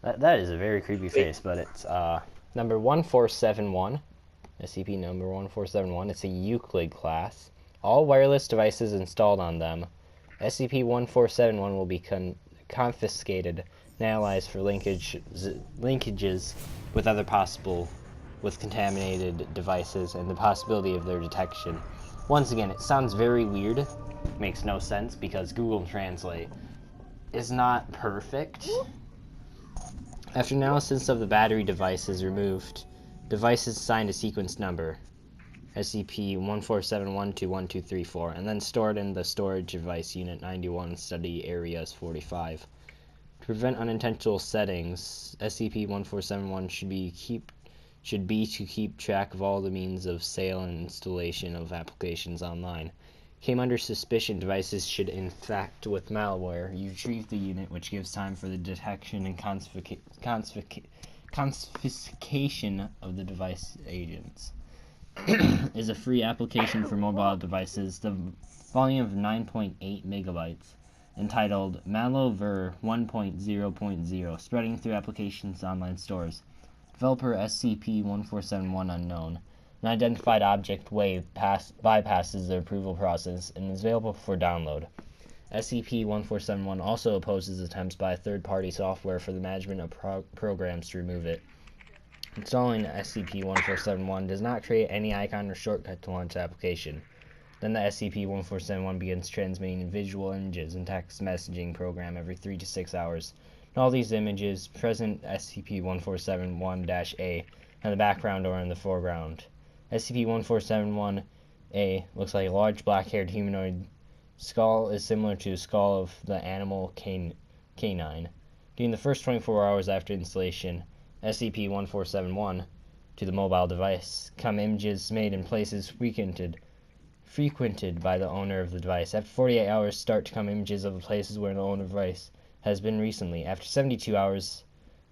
That is a very creepy face, but it's number 1471, SCP number 1471. It's a Euclid class. All wireless devices installed on them. SCP-1471 will be confiscated and analyzed for linkages with other with contaminated devices and the possibility of their detection. Once again, it sounds very weird. Makes no sense because Google Translate is not perfect. After analysis of the battery devices removed, devices assigned a sequence number, SCP-1471 to 1234, and then stored in the Storage Device Unit 91 Study Areas 45. To prevent unintentional settings, SCP-1471 should be to keep track of all the means of sale and installation of applications online. Came under suspicion, devices should infect with malware. You retrieve the unit, which gives time for the detection and confiscation of the device agents. Is a free application for mobile devices, the volume of 9.8 megabytes, entitled Malover 1.0.0, spreading through applications online stores. Developer SCP-1471 unknown. An identified object wave bypasses the approval process and is available for download. SCP-1471 also opposes attempts by third-party software for the management of programs to remove it. Installing SCP-1471 does not create any icon or shortcut to launch the application. Then the SCP-1471 begins transmitting visual images and text messaging program every 3 to 6 hours. In all these images, present SCP-1471-A in the background or in the foreground. SCP-1471-A looks like a large black-haired humanoid. Skull is similar to the skull of the animal canine. During the first 24 hours after installation, SCP-1471 to the mobile device come images made in places frequented by the owner of the device. After 48 hours, start to come images of the places where the owner of the device has been recently. After 72 hours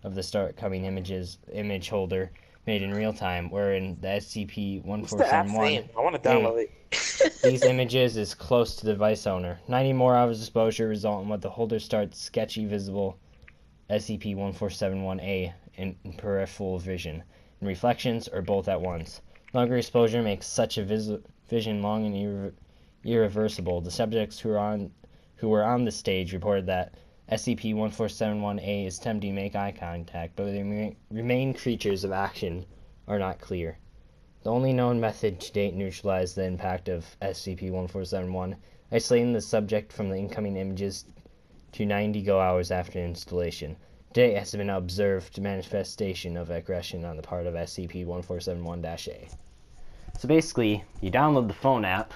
of the start coming image holder made in real time, wherein the SCP-1471 I want to download it. these images is close to the device owner. 90 more hours exposure result in what the holder starts sketchy visible SCP-1471-A in peripheral vision, and reflections, or both at once. Longer exposure makes such a vision long and irreversible. The subjects who were on the stage reported that SCP-1471-A is attempting to make eye contact, but the remaining creatures of action are not clear. The only known method to date neutralized the impact of SCP-1471, isolating the subject from the incoming images to 90 go hours after installation. Today has been observed manifestation of aggression on the part of SCP-1471-A. So basically, you download the phone app,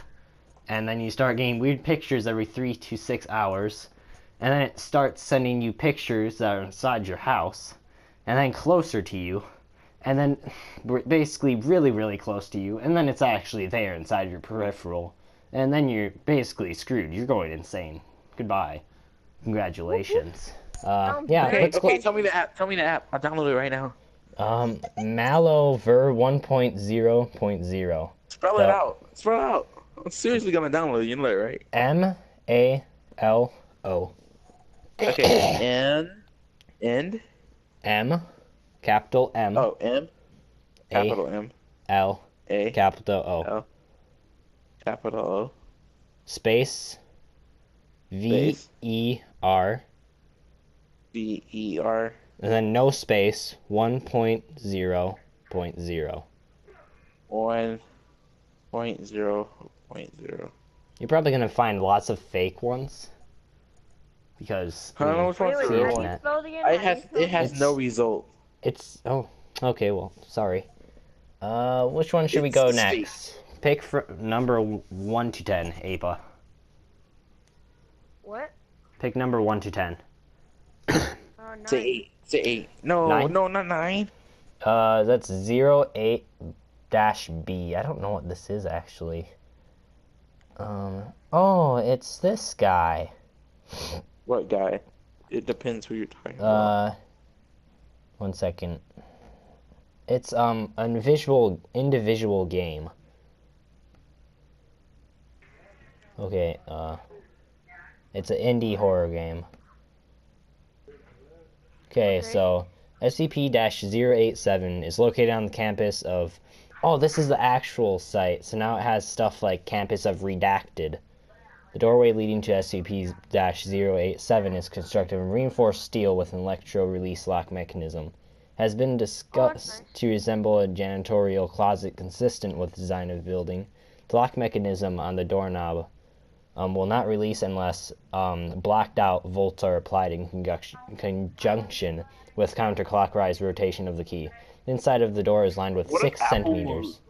and then you start getting weird pictures every 3 to 6 hours, and then it starts sending you pictures that are inside your house, and then closer to you, and then basically really, really close to you, and then it's actually there inside your peripheral, and then you're basically screwed. You're going insane. Goodbye. Congratulations. Yeah. Okay, tell me the app. I'll download it right now. Malover 1.0.0. Spell it out. I'm seriously gonna download it. You know that, right? M-A-L-O. Okay. M, capital M. Oh, M. Capital M. L. A. Capital O. L. Capital O. Space. V-E-R. V-E-R. And then no space. 1.0.0. 1.0.0. You're probably gonna find lots of fake ones. Because I don't know which one's the real one. It has no result. It's okay, well, sorry. Which one should we go next? Pick number 1 to 10, Apa. What? Pick number 1 to 10. Say 8. No, 9? No, not 9. That's 08-B. I don't know what this is actually. Oh, it's this guy. What guy? It depends who you're talking about. 1 second. It's an individual game. Okay, it's an indie horror game. Okay, so SCP-087 is located on the campus of... Oh, this is the actual site. So now it has stuff like Campus of Redacted. The doorway leading to SCP-087 is constructed of reinforced steel with an electro-release lock mechanism. Has been discussed to resemble a janitorial closet consistent with the design of the building. The lock mechanism on the doorknob will not release unless blocked out volts are applied in conjunction with counterclockwise rotation of the key. The inside of the door is lined with 6 centimeters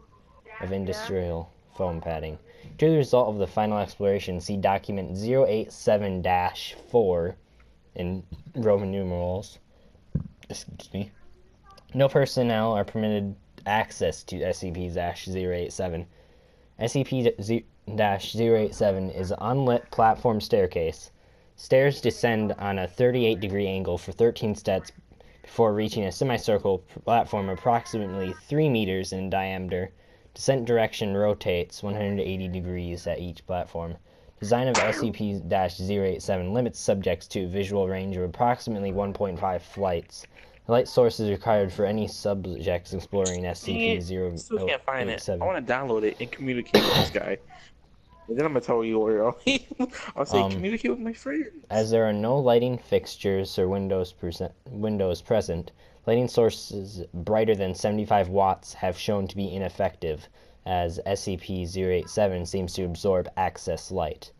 of industrial foam padding. Due to the result of the final exploration, see document 087-4 in Roman numerals. Excuse me. No personnel are permitted access to SCP-087. SCP-087 is an unlit platform staircase. Stairs descend on a 38-degree angle for 13 steps before reaching a semicircle platform approximately 3 meters in diameter. Descent direction rotates 180 degrees at each platform. Design of SCP-087 limits subjects to a visual range of approximately 1.5 flights. The light source is required for any subjects exploring SCP-087. Still can't find it. I want to download it and communicate with this guy. And then I'm gonna tell you where I'll say communicate with my friends. As there are no lighting fixtures or windows present, lighting sources brighter than 75 watts have shown to be ineffective, as SCP-087 seems to absorb excess light.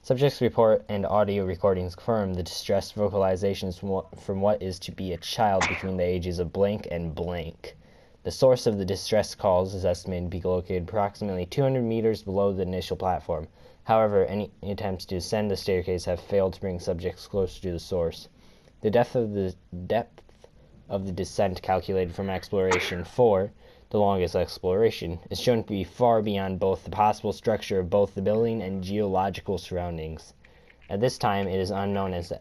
Subjects' report and audio recordings confirm the distressed vocalizations from what is to be a child between the ages of blank and blank. The source of the distress calls is estimated to be located approximately 200 meters below the initial platform. However, any attempts to ascend the staircase have failed to bring subjects closer to the source. The depth of the descent calculated from Exploration 4, the longest exploration, is shown to be far beyond both the possible structure of both the building and geological surroundings. At this time, it is unknown if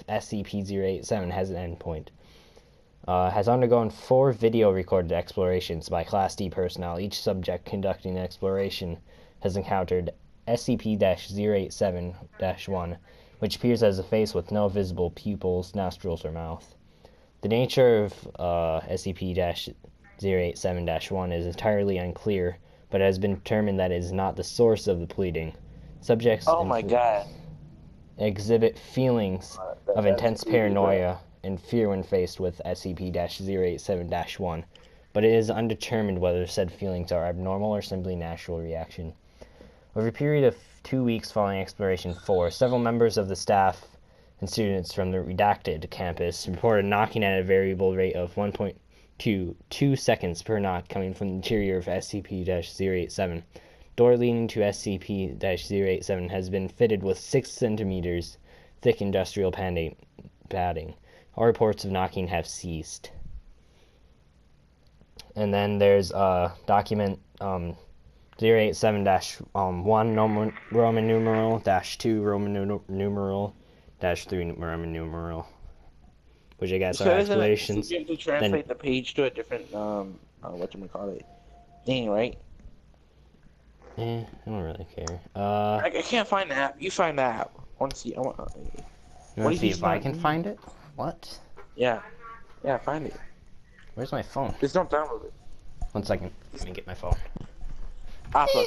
SCP-087 has an endpoint. Has undergone 4 video-recorded explorations by Class D personnel. Each subject conducting the exploration has encountered SCP-087-1, which appears as a face with no visible pupils, nostrils, or mouth. The nature of SCP-087-1 is entirely unclear, but it has been determined that it is not the source of the pleading. Subjects exhibit feelings of intense paranoia and fear when faced with SCP-087-1, but it is undetermined whether said feelings are abnormal or simply natural reaction. Over a period of 2 weeks following Exploration 4, several members of the staff and students from the redacted campus reported knocking at a variable rate of 1.2 seconds per knock coming from the interior of SCP-087. Door leading to SCP-087 has been fitted with 6 centimeters thick industrial padding. All reports of knocking have ceased. And then there's document 087-1 Roman numeral -2 Roman numeral -3 Roman numeral, which I guess are explanations. You have to translate the page to a different thing, right? I don't really care. I can't find the app. You find the app. I want to see. You want to see if I can find it? What? Yeah, find it. Where's my phone? Just don't download it. 1 second. Let me get my phone. Appa.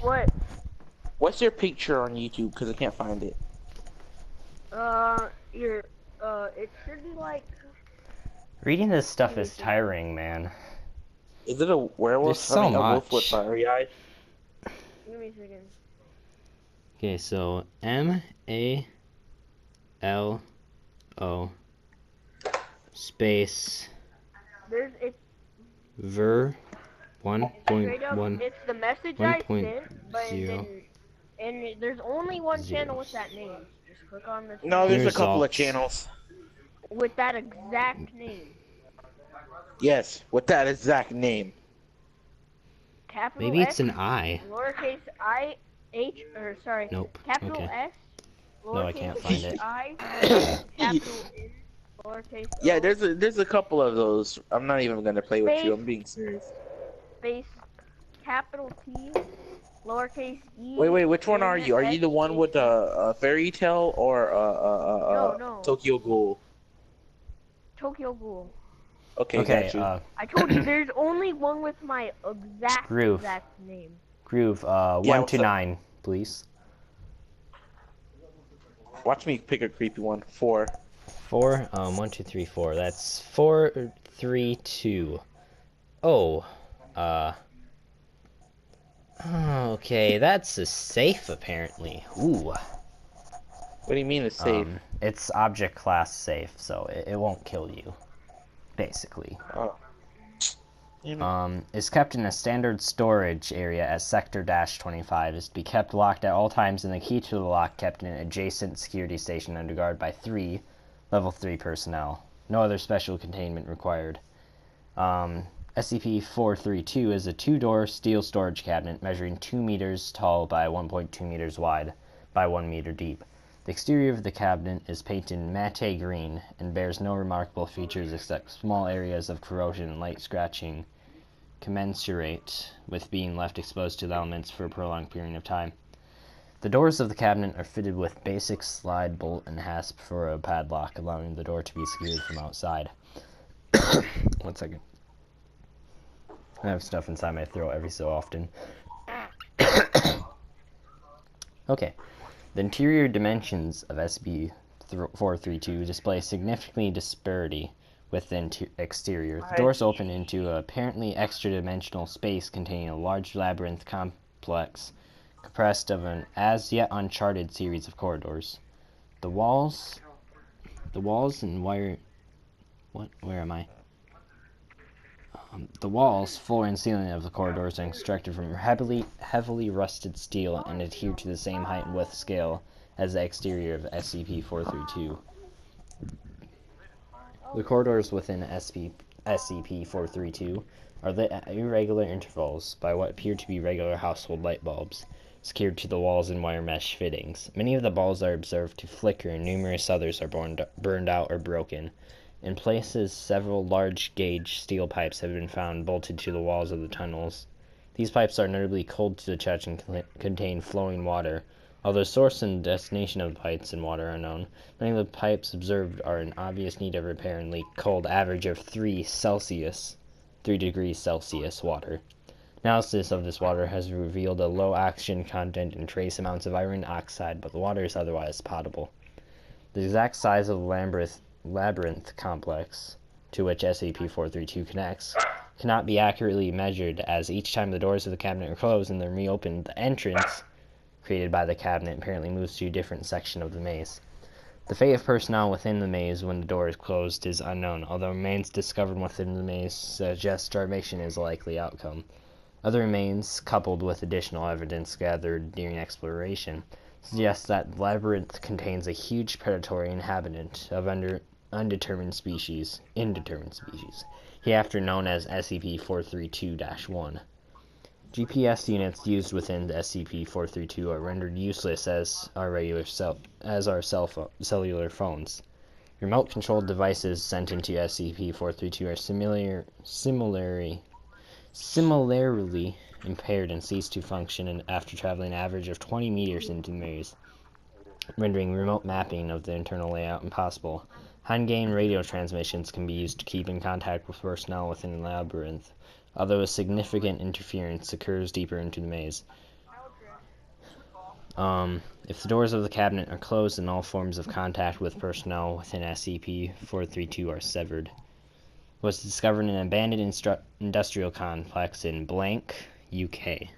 What? What's your picture on YouTube? Because I can't find it. It should be like... Reading this stuff is tiring, man. Is it a werewolf? There's so much. A wolf with fiery eyes? Give me a second. Okay, so M-A-L-O space ver 1.1. It's the message I sent, but and there's only one channel with that name. Just click on this. No, there's a couple of channels. With that exact name. Yes, with that exact name. Capital Maybe S, it's an I. Lowercase I, H, or sorry. Nope. Capital Okay. S, lowercase No, I can't find it. I, capital N, lowercase O. Yeah, there's a couple of those. I'm not even gonna play with you. I'm being serious. Space, capital T, lowercase E. Wait, which one are you? Are you the one with a fairy tale or No. Tokyo Ghoul? Tokyo Ghoul. Okay, Okay, got you. I told you there's only one with my Groove. exact name. Groove, Yeah, 1 what's to up? 9, please. Watch me pick a creepy one. 4. 4, 1, 2, 3, 4. That's 4, 3, 2. Oh, okay, that's a safe, apparently. Ooh. What do you mean it's safe? It's object class safe, so it won't kill you, basically. Oh. Is kept in a standard storage area as Sector-25, is to be kept locked at all times, and the key to the lock kept in an adjacent security station under guard by 3 Level 3 personnel. No other special containment required. SCP-432 is a 2-door steel storage cabinet measuring 2 meters tall by 1.2 meters wide by 1 meter deep. The exterior of the cabinet is painted matte green and bears no remarkable features except small areas of corrosion and light scratching commensurate with being left exposed to the elements for a prolonged period of time. The doors of the cabinet are fitted with basic slide bolt and hasp for a padlock, allowing the door to be secured from outside. 1 second. I have stuff inside my throat every so often. Okay. The interior dimensions of SCP-432 display significant disparity with the exterior. The doors open into an apparently extra-dimensional space containing a large labyrinth complex compressed of an as-yet uncharted series of corridors. The walls and wire... Where am I? The walls, floor, and ceiling of the corridors are constructed from heavily rusted steel and adhere to the same height and width scale as the exterior of SCP-432. The corridors within SCP-432 are lit at irregular intervals by what appear to be regular household light bulbs, secured to the walls in wire mesh fittings. Many of the bulbs are observed to flicker, and numerous others are burned out or broken. In places, several large-gauge steel pipes have been found bolted to the walls of the tunnels. These pipes are notably cold to the touch and contain flowing water. Although source and destination of the pipes and water are unknown, many of the pipes observed are in obvious need of repair and leak cold average of 3 degrees Celsius water. Analysis of this water has revealed a low oxygen content and trace amounts of iron oxide, but the water is otherwise potable. The exact size of the labyrinth complex to which SCP-432 connects cannot be accurately measured, as each time the doors of the cabinet are closed and then reopened, the entrance created by the cabinet apparently moves to a different section of the maze. The fate of personnel within the maze when the door is closed is unknown, although remains discovered within the maze suggest starvation is a likely outcome. Other remains, coupled with additional evidence gathered during exploration, suggests that the labyrinth contains a huge predatory inhabitant of indeterminate species, hereafter known as SCP-432-1. GPS units used within the SCP-432 are rendered useless as are cellular phones. Remote-controlled devices sent into SCP-432 are similarly impaired and cease to function after traveling an average of 20 meters into the maze, rendering remote mapping of the internal layout impossible. Hand-gain radio transmissions can be used to keep in contact with personnel within the labyrinth, although a significant interference occurs deeper into the maze. If the doors of the cabinet are closed, then all forms of contact with personnel within SCP-432 are severed. It was discovered in an abandoned industrial complex in Blank, UK.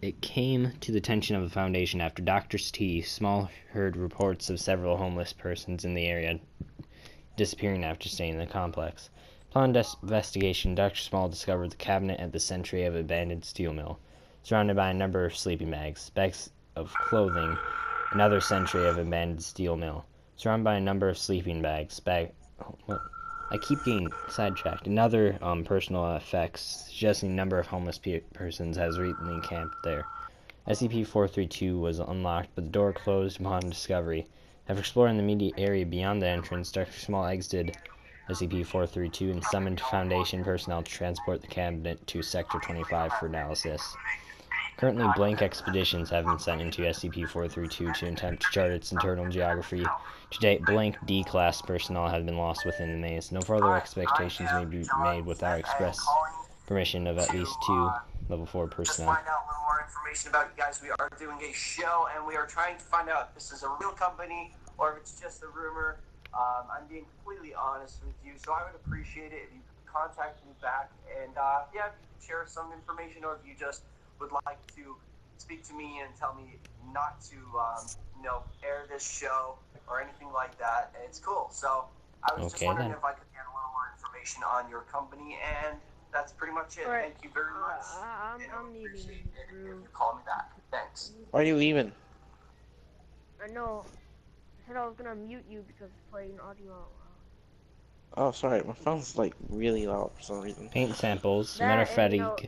It came to the attention of the Foundation after Dr. Small heard reports of several homeless persons in the area disappearing after staying in the complex. Upon investigation, Dr. Small discovered the cabinet at the century of an abandoned steel mill, surrounded by a number of sleeping bags of clothing, another century of abandoned steel mill, surrounded by a number of sleeping bags, I keep getting sidetracked. Another personal effects, suggesting a number of homeless persons has recently camped there. SCP-432 was unlocked, but the door closed upon discovery. After exploring the immediate area beyond the entrance, Dr. Small exited SCP-432 and summoned Foundation personnel to transport the cabinet to Sector 25 for analysis. Currently, blank expeditions have been sent into SCP-432 to attempt to chart its internal geography. To date, blank D-class personnel have been lost within the maze. No further expectations may be made without express permission of at least 2 level 4 personnel. Just find out a little more information about you guys. We are doing a show, and we are trying to find out if this is a real company or if it's just a rumor. I'm being completely honest with you, so I would appreciate it if you could contact me back, and yeah, if you could share some information, or if you just would like to speak to me and tell me not to, air this show or anything like that. It's cool. So I was just wondering if I could get a little more information on your company, and that's pretty much it. Right. Thank you very much. I'm leaving. If you call me back. Thanks. Why are you leaving? I know. I said I was gonna mute you because it's playing audio out loud. Oh, sorry. My phone's like really loud for some reason. Paint samples, That, metaphysics,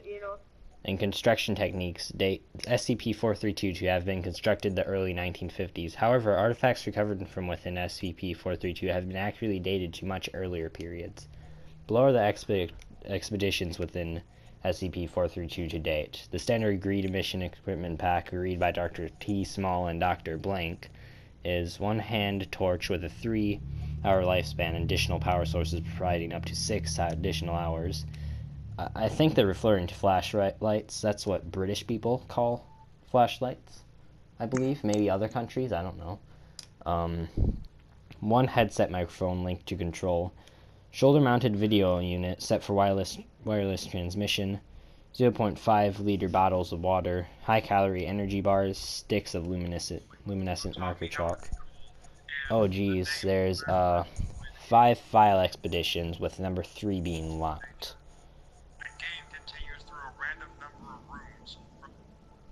and construction techniques date SCP-432 to have been constructed the early 1950s. However, artifacts recovered from within SCP-432 have been accurately dated to much earlier periods. Below are the expeditions within SCP-432 to date. The standard agreed emission equipment pack agreed by Dr. T. Small and Dr. Blank is one hand torch with a 3-hour lifespan and additional power sources providing up to 6 additional hours. I think they're referring to flashlights. That's what British people call flashlights, I believe. Maybe other countries, I don't know. One headset microphone linked to control. Shoulder-mounted video unit set for wireless transmission. 0.5 liter bottles of water. High-calorie energy bars. Sticks of luminescent marker chalk. Oh geez, there's 5 file expeditions with number 3 being locked.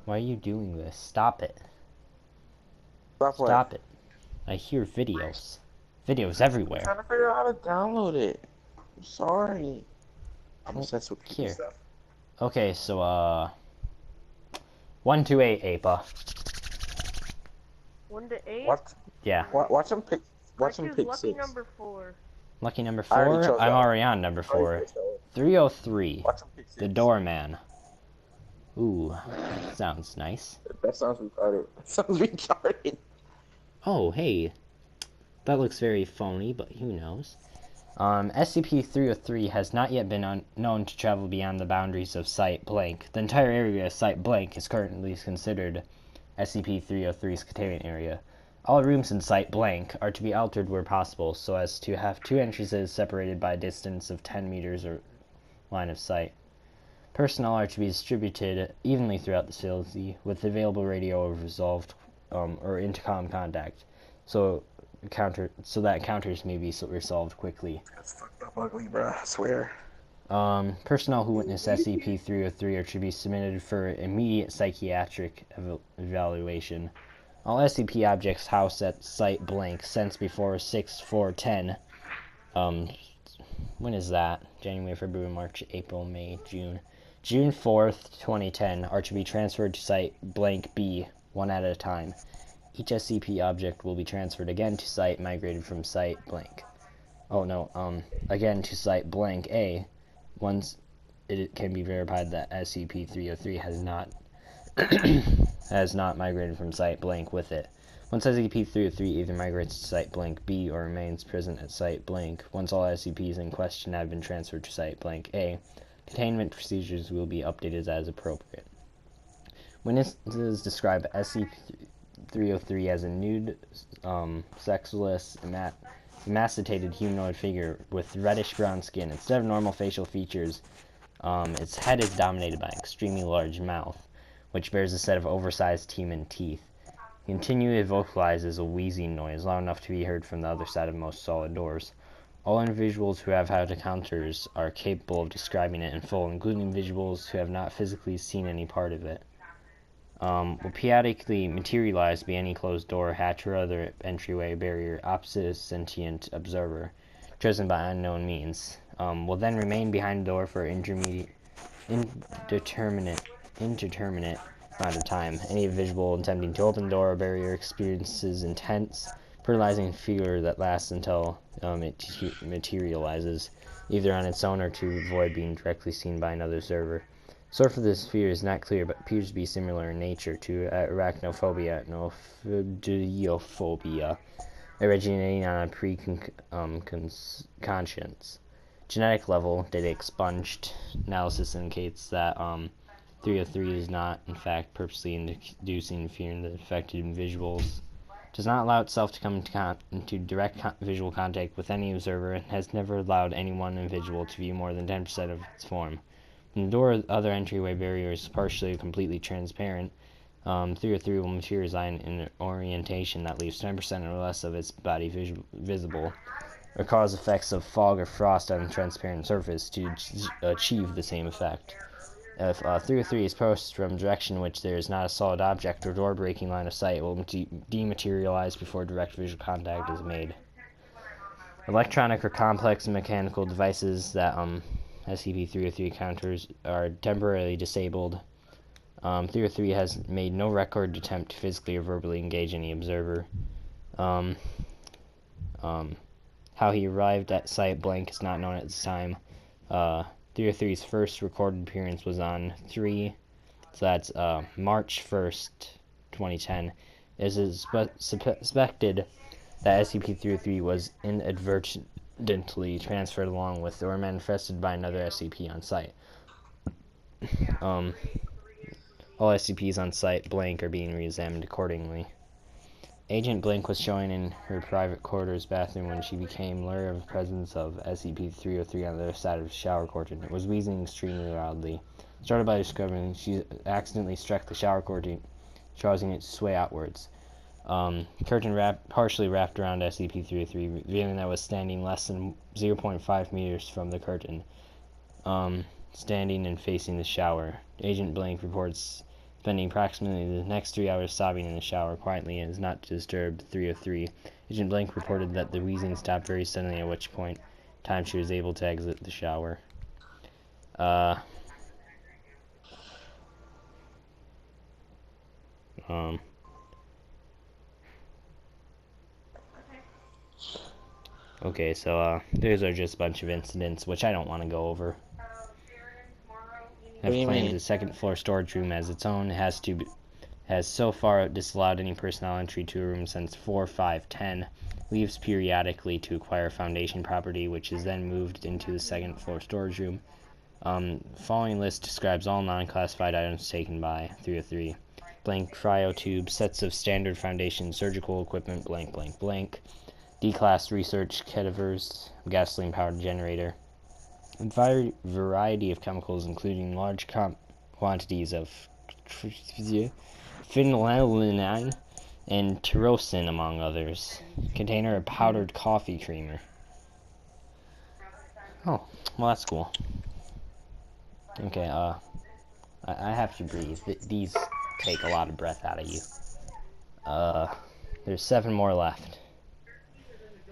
Why are you doing this? Stop it. Stop it. I hear videos. Videos everywhere. I'm trying to figure out how to download it. I'm sorry. I'm obsessed with here. stuff. Okay, so 128 APA. 1 to 8. What? Yeah. Watch them pick. Watch them pick lucky 6. number 4. Lucky number I already 4? chose I'm that. already on number 4. 303. Watch them pick 6. The Doorman. Ooh, sounds nice. That sounds retarded. That sounds retarded. Oh, hey. That looks very phony, but who knows. SCP-303 has not yet been known to travel beyond the boundaries of Site Blank. The entire area of Site Blank is currently considered SCP-303's containment area. All rooms in Site Blank are to be altered where possible, so as to have 2 entrances separated by a distance of 10 meters or line of sight. Personnel are to be distributed evenly throughout the facility, with available radio resolved or intercom contact, so that encounters may be resolved quickly. That's fucked up ugly, bruh. I swear. Personnel who witness SCP-303 are to be submitted for immediate psychiatric evaluation. All SCP objects housed at Site Blank since before 6/4/10. When is that? January, February, March, April, May, June. June 4th, 2010 are to be transferred to Site Blank B, one at a time. Each SCP object will be transferred again to Site migrated from Site Blank. Again to Site Blank A, once it can be verified that SCP-303 has not migrated from Site Blank with it. Once SCP-303 either migrates to Site Blank B or remains present at Site Blank, once all SCPs in question have been transferred to Site Blank A, containment procedures will be updated as appropriate. Witnesses describe SCP-303 as a nude, sexless, emaciated humanoid figure with reddish-brown skin. Instead of normal facial features, its head is dominated by an extremely large mouth, which bears a set of oversized human teeth. It continually vocalizes a wheezing noise loud enough to be heard from the other side of most solid doors. All individuals who have had encounters are capable of describing it in full, including individuals who have not physically seen any part of it. Will periodically materialize by any closed door, hatch, or other entryway barrier opposite a sentient observer, chosen by unknown means. Will then remain behind the door for indeterminate amount of time. Any individual attempting to open the door or barrier experiences intense, paralyzing fear that lasts until it materializes, either on its own or to avoid being directly seen by another observer. Source of this sphere is not clear, but appears to be similar in nature to arachnophobia, nophobiophobia, originating on a pre-conscience. Genetic level, data expunged. Analysis indicates that 303 is not, in fact, purposely inducing fear in the affected individuals. Does not allow itself to come into direct visual contact with any observer, and has never allowed any one individual to view more than 10% of its form. When the door or other entryway barrier is partially or completely transparent, 303 will materialize in an orientation that leaves 10% or less of its body visible, or cause effects of fog or frost on a transparent surface to achieve the same effect. If 303 is approached from a direction in which there is not a solid object or door-breaking line of sight, it will dematerialize before direct visual contact is made. Electronic or complex mechanical devices that SCP-303 encounters are temporarily disabled. 303 has made no record attempt to physically or verbally engage any observer. How he arrived at site blank is not known at this time. 303's first recorded appearance was on March 1st, 2010. It is suspected that SCP-303 was inadvertently transferred along with or manifested by another SCP on site. All SCPs on site blank are being re-examined accordingly. Agent Blank was showing in her private quarters bathroom when she became aware of the presence of SCP-303 on the other side of the shower curtain. It was wheezing extremely loudly. Started by discovering she accidentally struck the shower curtain, causing it to sway outwards. Curtain partially wrapped around SCP-303, revealing that it was standing less than 0.5 meters from the curtain, standing and facing the shower. Agent Blank reports spending approximately the next 3 hours sobbing in the shower quietly and has not disturbed 303. Agent Blank reported that the wheezing stopped very suddenly, at which point time she was able to exit the shower. Okay, so those are just a bunch of incidents which I don't want to go over. Have claimed the second floor storage room as its own. It has so far disallowed any personnel entry to a room since 4/5/10. Leaves periodically to acquire Foundation property, which is then moved into the second floor storage room. Following list describes all non-classified items taken by 303. Blank cryotube, sets of standard Foundation surgical equipment, blank blank blank. D-class research cadavers, gasoline-powered generator. A variety of chemicals, including large quantities of phenylalanine and tyrosine, among others. Container of powdered coffee creamer. Oh, well, that's cool. Okay, I have to breathe. These take a lot of breath out of you. There's 7 more left.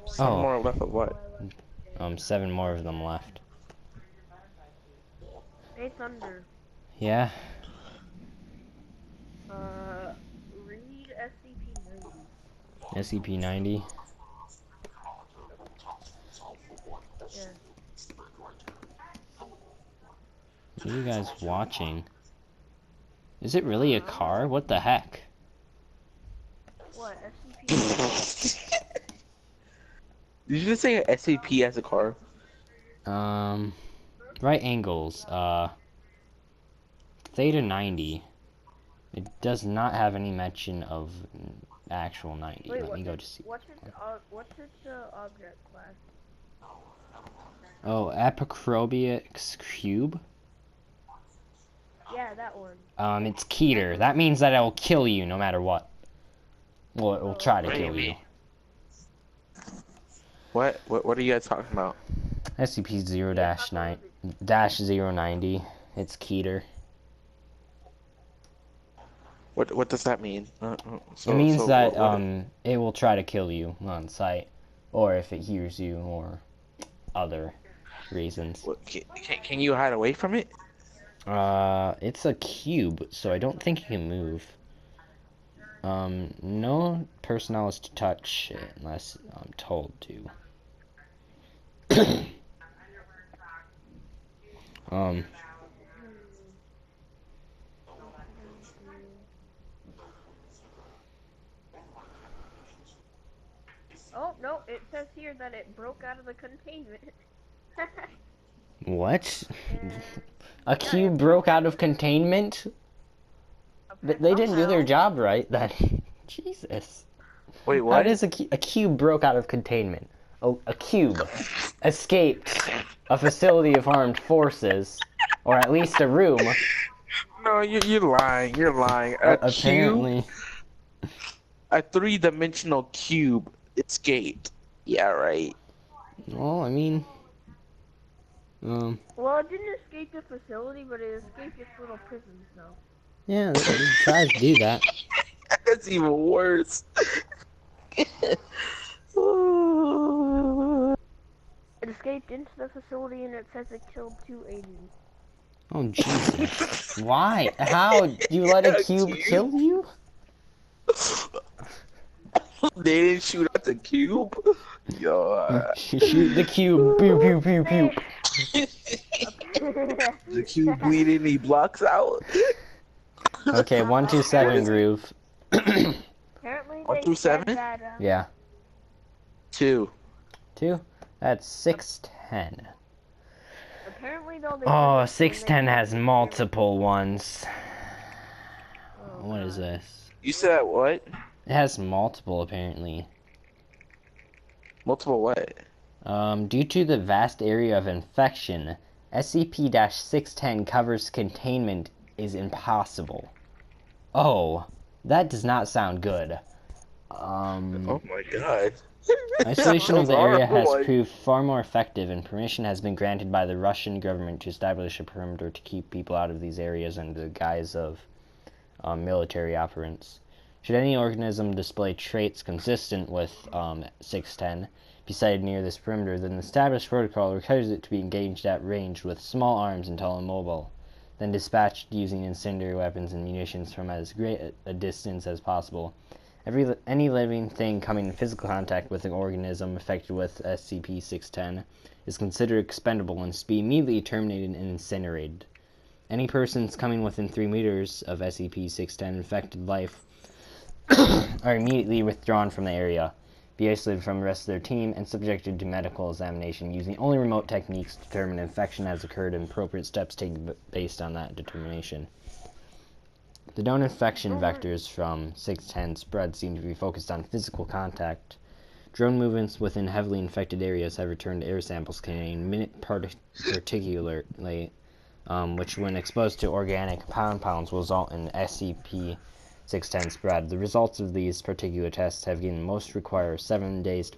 7 more left of what? 7 more of them left. Hey, Thunder. Yeah? Read SCP-90. SCP-90? Yeah. What are you guys watching? Is it really a car? What the heck? What, SCP? Did you just say an SCP as a car? Right angles, Theta 90. It does not have any mention of actual 90. Wait, Let me go to see. What's its object class? Oh, Apicrobius cube? Yeah, that one. It's Keter. That means that it'll kill you no matter what. Well, it will try to What do you kill you. mean? What are you guys talking about? SCP-0-090. It's Keter. What does that mean? It means that it will try to kill you on sight, or if it hears you, or other reasons. Can you hide away from it? It's a cube, so I don't think you can move. No personnel is to touch it unless I'm told to. broke out of the containment. What? And, A cube broke out of containment? They didn't do their somehow- job right, then. Jesus. Wait, How what? does a cube broke out of containment? A cube escaped a facility of armed forces, or at least a room. No, you're lying. You're lying. Apparently. A three-dimensional cube escaped. Yeah, right. Well, I mean, Well, it didn't escape the facility, but it escaped its little prison, so. yeah, they tried to do that. That's even worse. It escaped into the facility and it says it killed 2 aliens. Oh, Jesus. Why? How? You let a cube kill you? They didn't shoot at the cube. Yo, Shoot the cube. Pew, pew, pew, pew. the cube bleeding, he blocks out. Okay, 127 groove. Apparently 1 they through said 7? that, Yeah. 2. 2? That's 610. apparently though they Oh, said that 610 they- has multiple ones. Oh, What is God. this? You said what? It has multiple, apparently. Multiple what? Due to the vast area of infection, SCP-610 covers containment is impossible. Oh, that does not sound good. Oh my god. Isolation of the area has horrible. proved far more effective, and permission has been granted by the Russian government to establish a perimeter to keep people out of these areas under the guise of military operants. Should any organism display traits consistent with 610 be sighted near this perimeter, then the established protocol requires it to be engaged at range with small arms until immobile, then dispatched using incendiary weapons and munitions from as great a distance as possible. Any living thing coming in physical contact with an organism affected with SCP-610 is considered expendable and is to be immediately terminated and incinerated. Any persons coming within 3 meters of SCP-610 infected life are immediately withdrawn from the area, be isolated from the rest of their team, and subjected to medical examination using only remote techniques to determine infection has occurred and appropriate steps taken based on that determination. The known infection vectors from 610 spread seem to be focused on physical contact. Drone movements within heavily infected areas have returned air samples containing minute particulate, which when exposed to organic compounds will result in SCP-610 spread. The results of these particular tests have given most require several days to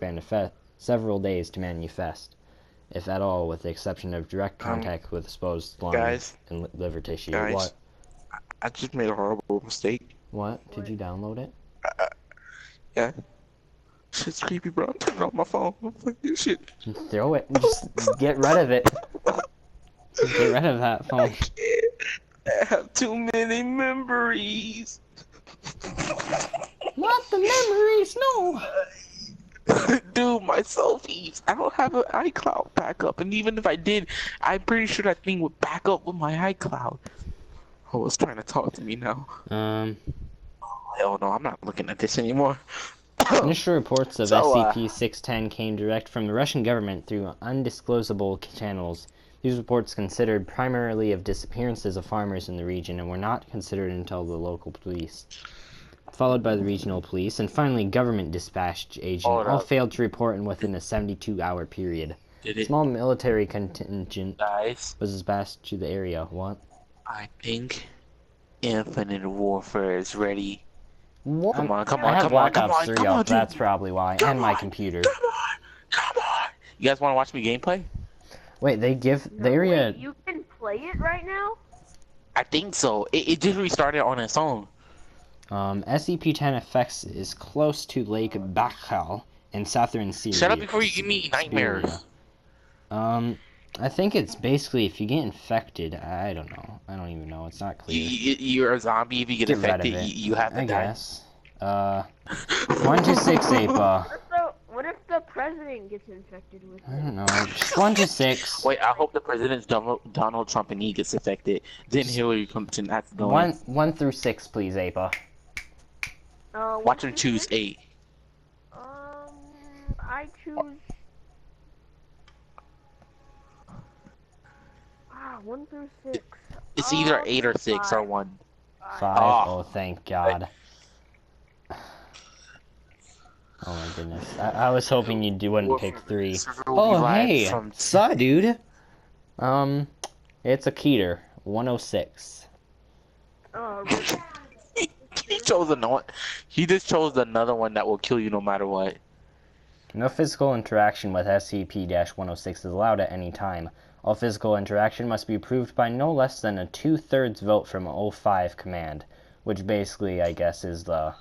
manifest, if at all, with the exception of direct contact with exposed lung Guys. and liver tissue. Guys. What? I just made a horrible mistake. What? Did you download it? Yeah. Shit's creepy, bro. I'm turning off my phone. I'm like, this shit. Throw it. Just get rid of it. Just get rid of that phone. I have too many memories. Not the memories, no! Dude, my selfies. I don't have an iCloud backup, and even if I did, I'm pretty sure that thing would back up with my iCloud. Oh, it's trying to talk to me now. Hell no, I'm not looking at this anymore. Initial reports of SCP-610 came direct from the Russian government through undisclosable channels. These reports considered primarily of disappearances of farmers in the region and were not considered until the local police, followed by the regional police, and finally government dispatch agent, all failed to report within a 72-hour period. Did it? Small military contingent Guys, was dispatched to the area. What? I think Infinite Warfare is ready. What? Come on, I have Black Ops 3 up, dude. that's probably why, and my computer. Come on! You guys want to watch me gameplay? Wait, they give the No, area... wait, you can play it right now? I think so. It just restarted on its own. SCP-10 effects is close to Lake Baikal in southern Syria. Shut up before you give me nightmares. I think it's basically if you get infected, I don't know. I don't even know. It's not clear. You're a zombie. If you get Get rid of infected, it. you have to I die. guess. 126 Apa. What if the president gets infected with I it? don't know. Just 126. Wait, I hope the president's Donald Trump and he gets affected. Then Hillary Clinton has to go in. 1 through 6, please, Apa. Watch him choose 8. I choose 1 through 6. It's either I'll 8 or say 6 or 5. 1. 5? Oh. Oh, thank God. Oh my goodness. I was hoping you wouldn't pick 3. Oh, hey! Saw, dude! It's a Keter. 106. He chose another one. He just chose another one that will kill you no matter what. No physical interaction with SCP-106 is allowed at any time. All physical interaction must be approved by no less than a 2/3 vote from 05 Command, which basically, I guess, is the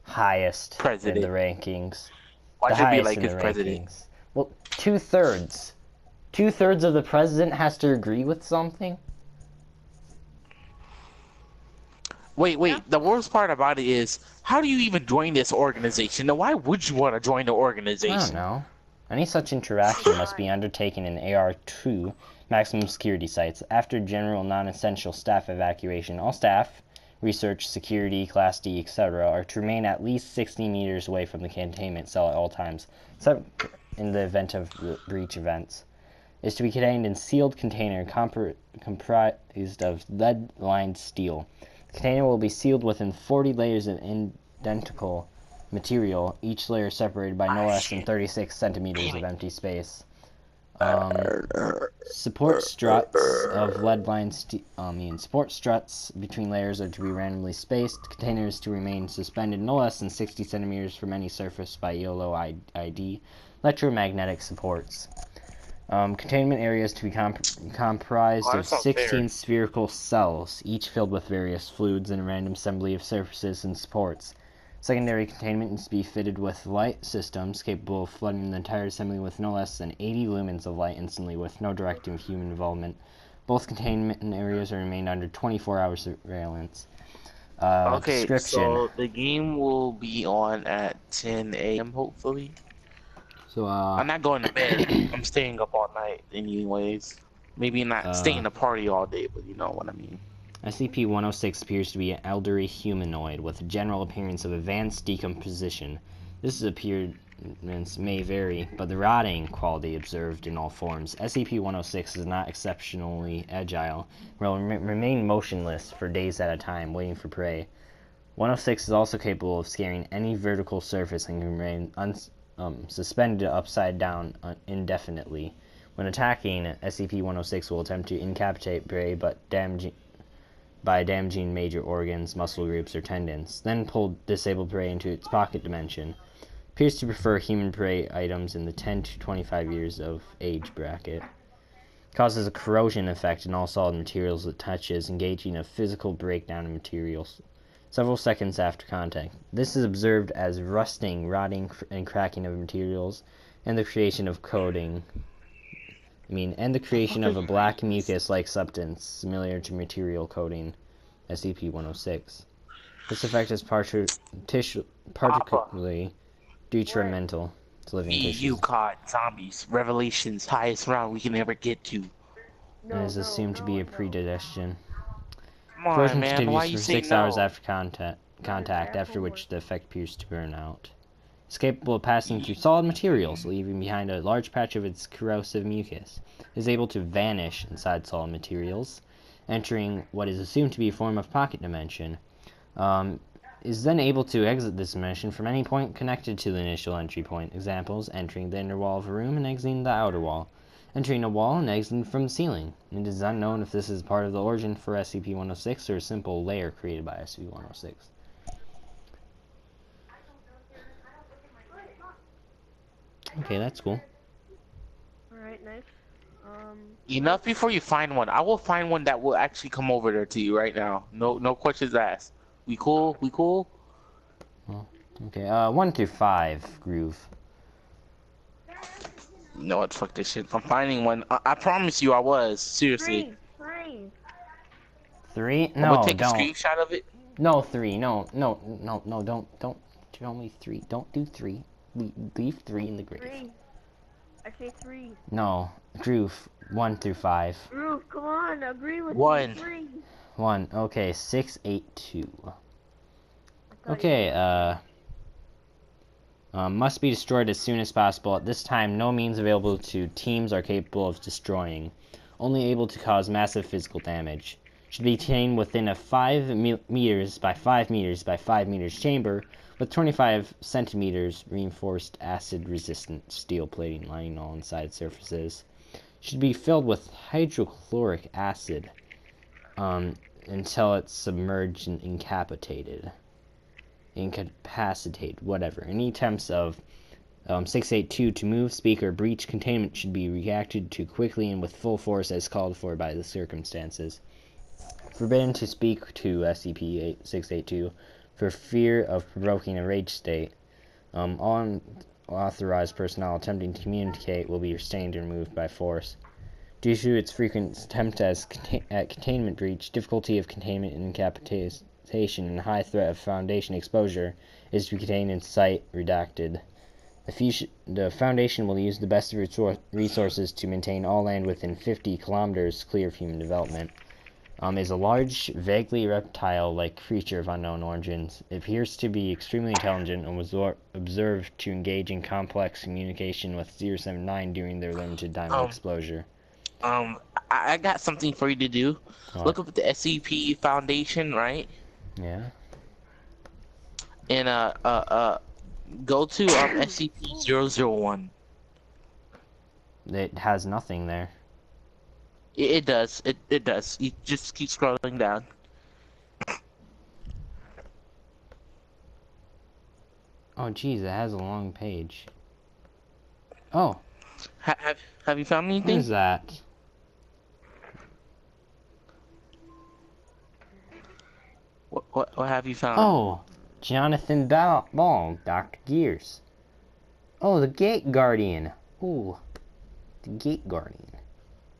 highest in the rankings. Why The should be highest like in his the president? rankings. Well, 2/3. 2/3 of the president has to agree with something? Wait. The worst part about it is, how do you even join this organization? Now, why would you want to join the organization? I don't know. Any such interaction must be undertaken in AR-2 maximum security sites. After general non-essential staff evacuation, all staff, research, security, Class D, etc. are to remain at least 60 meters away from the containment cell at all times, except in the event of breach events. Is to be contained in sealed container comprised of lead-lined steel. The container will be sealed within 40 layers of identical material, each layer separated by no less than 36 centimeters of empty space. Support struts of lead-lined support struts between layers are to be randomly spaced. Containers to remain suspended no less than 60 centimeters from any surface by YOLO ID. Electromagnetic supports. Containment areas to be comprised of 16 spherical cells, each filled with various fluids and a random assembly of surfaces and supports. Secondary containment is to be fitted with light systems capable of flooding the entire assembly with no less than 80 lumens of light instantly with no direct human involvement. Both containment areas are remained under 24-hour surveillance. Okay, Description. so the game will be on at 10 a.m. hopefully. So, I'm not going to bed. I'm staying up all night anyways. Maybe not staying to party all day, but you know what I mean. SCP-106 appears to be an elderly humanoid with a general appearance of advanced decomposition. This appearance may vary, but the rotting quality observed in all forms. SCP-106 is not exceptionally agile, and will remain motionless for days at a time, waiting for prey. 106 is also capable of scaling any vertical surface and can remain suspended upside down indefinitely. When attacking, SCP-106 will attempt to incapacitate prey by damaging major organs, muscle groups, or tendons, then pull disabled prey into its pocket dimension. Appears to prefer human prey items in the 10 to 25 years of age bracket. Causes a corrosion effect in all solid materials it touches, engaging a physical breakdown of materials several seconds after contact. This is observed as rusting, rotting, and cracking of materials, and the creation of the creation of a black mucus-like substance similar to material coating SCP-106. This effect is particularly detrimental to living tissues. You caught zombies. Revelations, highest round we can ever get to. And is assumed to be a predigestion. Come Corrosion on, man. Why continues you for say 6 no? hours after contact, after which the effect appears to burn out. It's capable of passing through solid materials, leaving behind a large patch of its corrosive mucus. It is able to vanish inside solid materials, entering what is assumed to be a form of pocket dimension. Is then able to exit this dimension from any point connected to the initial entry point. Examples: entering the inner wall of a room and exiting the outer wall. Entering a wall and exiting from the ceiling. It is unknown if this is part of the origin for SCP-106 or a simple layer created by SCP-106. Okay, that's cool. Alright, nice. Enough before you find one. I will find one that will actually come over there to you right now. No questions asked. We cool? We cool? Well, okay, 1 through 5, Groove. You know what? Fuck this shit. If I'm finding one, I promise you I was. Seriously. 3. 3? I'm No, gonna take don't. a screenshot of it. No, 3. No, don't tell me 3. Don't do 3. Leave 3 in the grave. 3. I say 3. No, Groove, 1 through 5. Groove, come on, agree with 1. me. 3. 1. Okay, 682. Okay, must be destroyed as soon as possible. At this time, no means available to teams are capable of destroying. only able to cause massive physical damage. Should be contained within a 5 meters by 5 meters by 5 meters chamber with 25 centimeters reinforced acid-resistant steel plating lining all inside surfaces. Should be filled with hydrochloric acid until it's submerged and incapacitated, whatever. Any attempts of 682 to move, speak, or breach containment should be reacted to quickly and with full force as called for by the circumstances. Forbidden to speak to SCP-682 for fear of provoking a rage state. All unauthorized personnel attempting to communicate will be restrained and removed by force. Due to its frequent attempt at containment breach, difficulty of containment and incapacitation, and high threat of Foundation exposure is to be contained in site redacted. The Foundation will use the best of its resources to maintain all land within 50 kilometers clear of human development. Is a large, vaguely reptile-like creature of unknown origins. It appears to be extremely intelligent and was observed to engage in complex communication with 079 during their limited time of exposure. I got something for you to do. What? Look up at the SCP Foundation, right? Yeah? And go to SCP-001. It has nothing there. It does. It does. You just keep scrolling down. Oh, geez, it has a long page. Oh, Have you found what anything? is that? What have you found? Oh, Jonathan Ball, Dr. Gears. Oh, the Gate Guardian. Oh, the Gate Guardian.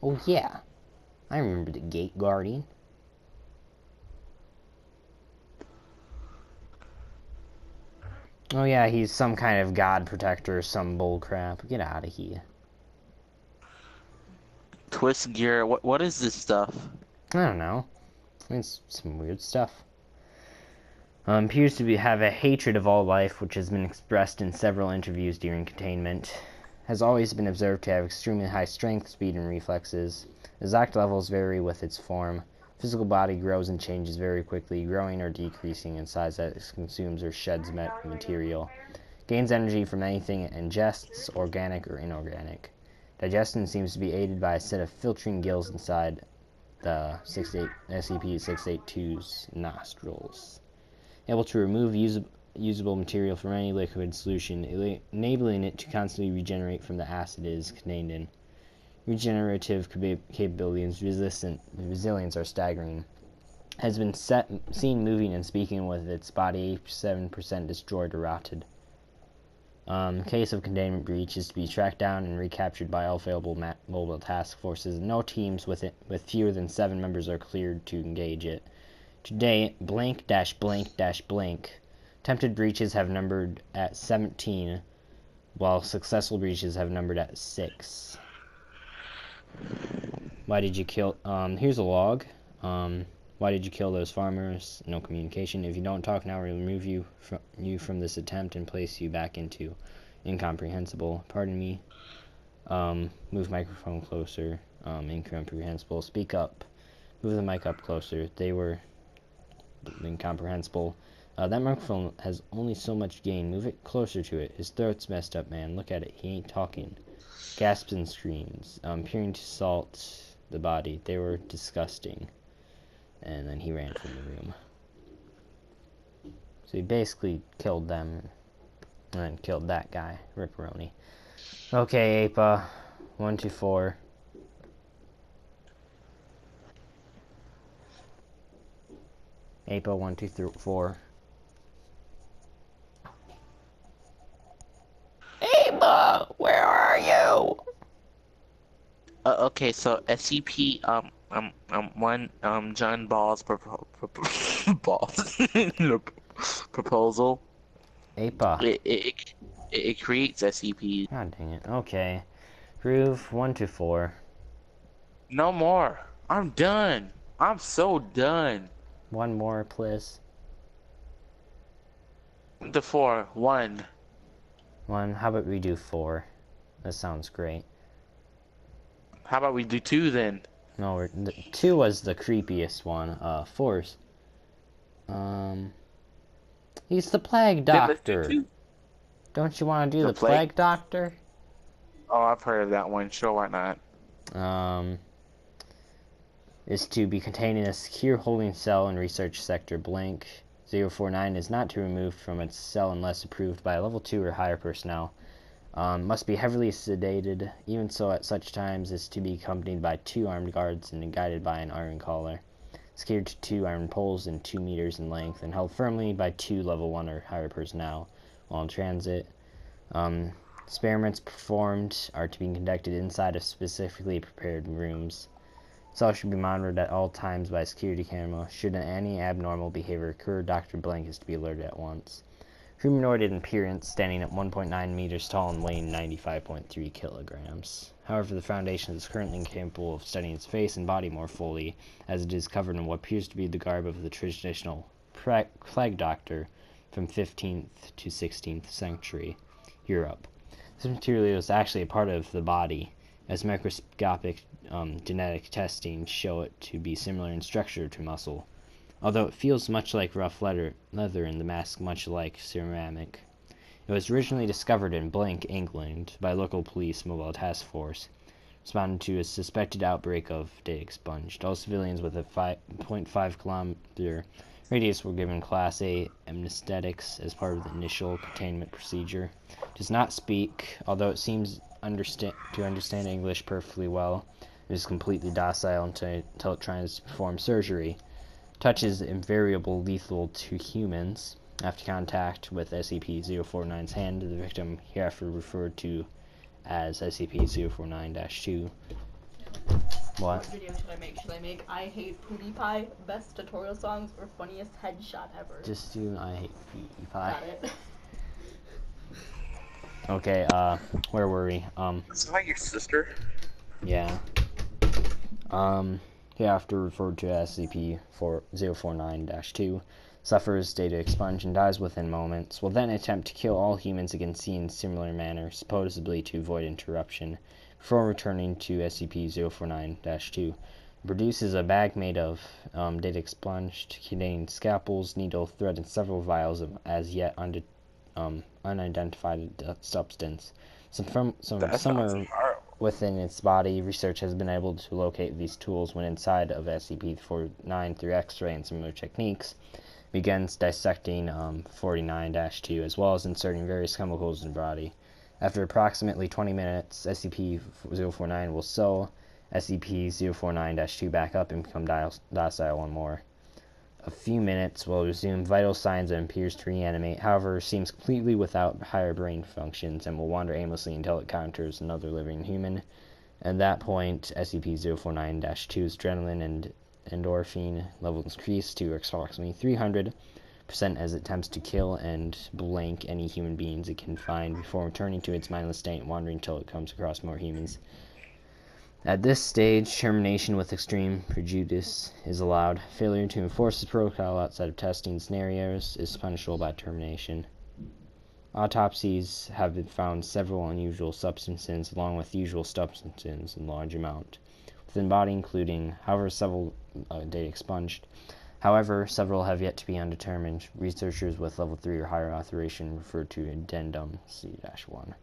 Oh, yeah. I remember the Gate Guardian. Oh, yeah, he's some kind of god protector or some bullcrap. Get out of here. Twist gear. What is this stuff? I don't know. It's some weird stuff. Appears to have a hatred of all life, which has been expressed in several interviews during containment. Has always been observed to have extremely high strength, speed, and reflexes. Exact levels vary with its form. Physical body grows and changes very quickly, growing or decreasing in size as it consumes or sheds material. Gains energy from anything it ingests, organic or inorganic. Digestion seems to be aided by a set of filtering gills inside the SCP-682's nostrils. Able to remove usable material from any liquid solution, enabling it to constantly regenerate from the acid it is contained in. Regenerative capabilities and resilience are staggering. Has been seen moving and speaking with its body 87% destroyed or rotted. Case of containment breach is to be tracked down and recaptured by all available mobile task forces. No teams with fewer than 7 members are cleared to engage it. Today, blank. Attempted breaches have numbered at 17, while successful breaches have numbered at 6. Why did you kill... here's a log. Why did you kill those farmers? No communication. If you don't talk now, we'll remove you from this attempt and place you back into incomprehensible. Pardon me. Move microphone closer. Incomprehensible. Speak up. Move the mic up closer. They were incomprehensible. That microphone has only so much gain. Move it closer to it. His throat's messed up, man. Look at it. He ain't talking. Gasps and screams. Appearing to assault the body. They were disgusting. And then he ran from the room. So he basically killed them. And then killed that guy. Ripperoni. Okay, APA. 124. APA 124. APA, where are you? Okay, so SCP one John Ball's proposal. APA. It creates SCP. God dang it. Okay. Groove 124. No more. I'm done. I'm so done. One more, please. The 4. 1. 1. How about we do 4? That sounds great. How about we do 2 then? No, 2 was the creepiest one. 4's. He's the plague Then let's do doctor. 2. Don't you want to do The the plague plague? doctor? Oh, I've heard of that one. Sure, why not? Is to be contained in a secure holding cell in research sector blank 049 is not to be removed from its cell unless approved by level 2 or higher personnel. Must be heavily sedated, even so at such times is to be accompanied by 2 armed guards and guided by an iron collar. Secured to 2 iron poles and 2 meters in length and held firmly by 2 level 1 or higher personnel while in transit. Experiments performed are to be conducted inside of specifically prepared rooms. Cell should be monitored at all times by a security camera. Should any abnormal behavior occur, Dr. Blank is to be alerted at once. Humanoid in appearance, standing at 1.9 meters tall and weighing 95.3 kilograms. However, the Foundation is currently incapable of studying its face and body more fully, as it is covered in what appears to be the garb of the traditional plague doctor from 15th to 16th century Europe. This material is actually a part of the body, as microscopic genetic testing show it to be similar in structure to muscle, although it feels much like rough leather and the mask much like ceramic. It was originally discovered in Blank, England, by local police mobile task force, responding to a suspected outbreak of data expunged. All civilians with a 0.5 kilometer radius were given Class A anesthetics as part of the initial containment procedure. Does not speak, although it seems to understand English perfectly well. It is completely docile until it tries to perform surgery. Touch is invariable lethal to humans. After contact with SCP-049's hand, the victim hereafter referred to as SCP-049-2. What video should I make? Should I make I Hate Pootie Pie, best tutorial songs, or funniest headshot ever? Just do I Hate Pootie Pie. Got it. Okay, where were we? Is that your sister? Yeah. Hereafter referred to as SCP-049-2, suffers data expunge and dies within moments, will then attempt to kill all humans again seen in similar manner, supposedly to avoid interruption, before returning to SCP-049-2. Produces a bag made of data expunged, containing scalpels, needle, thread, and several vials of as yet unidentified substance. Somewhere within its body, research has been able to locate these tools when inside of SCP-49 through X-ray and similar techniques. Begins dissecting 49-2 as well as inserting various chemicals in the body. After approximately 20 minutes, SCP-049 will sew SCP-049-2 back up and become docile one more. A few minutes will resume vital signs and appears to reanimate, however, seems completely without higher brain functions and will wander aimlessly until it encounters another living human. At that point, SCP-049-2's adrenaline and endorphin levels increase to approximately 300% as it attempts to kill and blank any human beings it can find before returning to its mindless state and wandering until it comes across more humans. At this stage, termination with extreme prejudice is allowed. Failure to enforce the protocol outside of testing scenarios is punishable by termination. Autopsies have found several unusual substances along with usual substances in large amount within the body, including, however, several data expunged. However, several have yet to be undetermined. Researchers with level 3 or higher authorization refer to addendum C-1.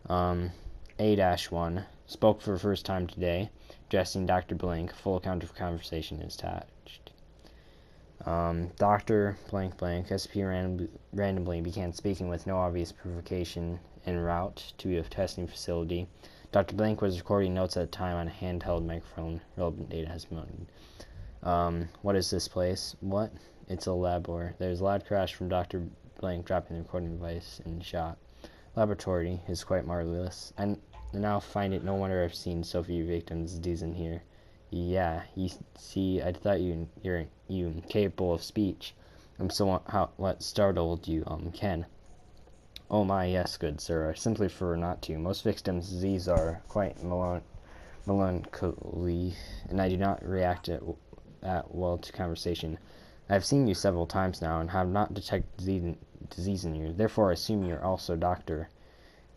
A-1 spoke for the first time today, addressing Dr. Blank. Full account of conversation is attached. Dr. Blank SCP randomly began speaking with no obvious provocation en route to a testing facility. Dr. Blank was recording notes at the time on a handheld microphone. Relevant data has been what is this place? What? It's a laboratory. There's a loud crash from Dr. Blank dropping the recording device in shot. Laboratory is quite marvelous. I now find it no wonder I've seen so few victims of disease in here. Yeah, you see, I thought you're incapable of speech. I'm so what startled you, Ken. Oh my, yes, good sir. I simply prefer not to. Most victims' disease are quite melancholy, and I do not react well to conversation. I have seen you several times now, and have not detected disease in you. Therefore, I assume you're also doctor.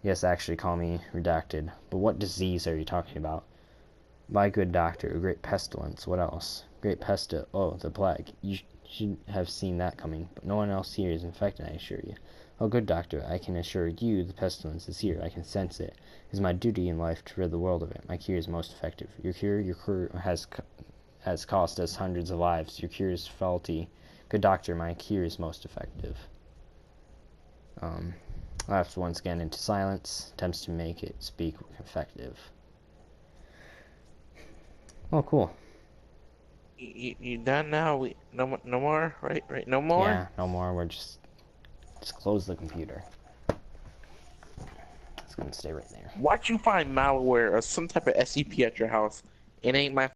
Yes, actually, call me redacted. But what disease are you talking about? My good doctor, a great pestilence. What else? Great oh, the plague. You should have seen that coming, but no one else here is infected, I assure you. Oh, good doctor, I can assure you the pestilence is here. I can sense it. It is my duty in life to rid the world of it. My cure is most effective. Your cure has cost us hundreds of lives. Your cure is faulty. Good doctor, my cure is most effective. Lapsed once again into silence. Attempts to make it speak effective. Oh, cool. You done now? No more, right? No more. Yeah, no more. We're just close the computer. It's gonna stay right there. Why'd you find malware or some type of SCP at your house? It ain't my